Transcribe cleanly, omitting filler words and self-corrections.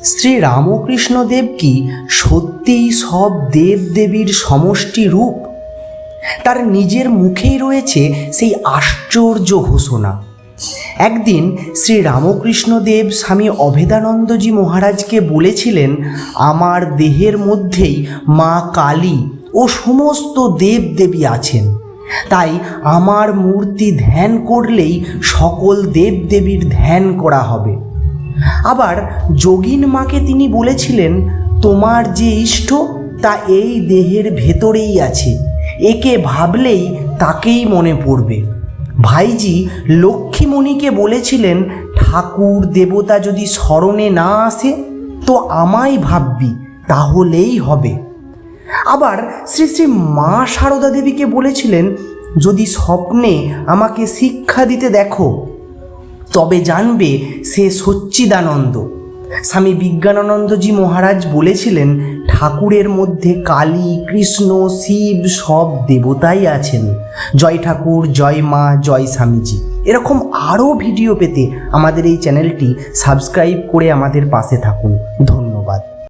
শ্রী রামকৃষ্ণদেব কি সত্যিই সব দেবদেবীর সমষ্টি রূপ? তার নিজের মুখেই রয়েছে সেই আশ্চর্য ঘোষণা। একদিন শ্রী রামকৃষ্ণদেব স্বামী অভেদানন্দজি মহারাজকে বলেছিলেন, আমার দেহের মধ্যেই মা কালী ও সমস্ত দেবদেবী আছেন, তাই আমার মূর্তি ধ্যান করলেই সকল দেবদেবীর ধ্যান করা হবে। আবার যোগিন মাকে তিনি বলেছিলেন, তোমার যে ইষ্ট তা এই দেহের ভেতরেই আছে, একে ভাবলেই তাকেই মনে পড়বে। ভাইজি লক্ষ্মীমণিকে বলেছিলেন, ঠাকুর দেবতা যদি স্মরণে না আসে তো আমায় ভাববি, তাহলেই হবে। আবার শ্রী শ্রী মা সারদা দেবীকে বলেছিলেন, যদি স্বপ্নে আমাকে শিক্ষা দিতে দেখো তবে জানবে সে সচ্চিদানন্দ। স্বামী বিজ্ঞানানন্দজি মহারাজ বলেছিলেন, ঠাকুরের মধ্যে কালী, কৃষ্ণ, শিব সব দেবতাই আছেন। জয় ঠাকুর, জয় মা, জয় স্বামীজি। এরকম আরও ভিডিও পেতে আমাদের এই চ্যানেলটি সাবস্ক্রাইব করে আমাদের পাশে থাকুন। ধন্যবাদ।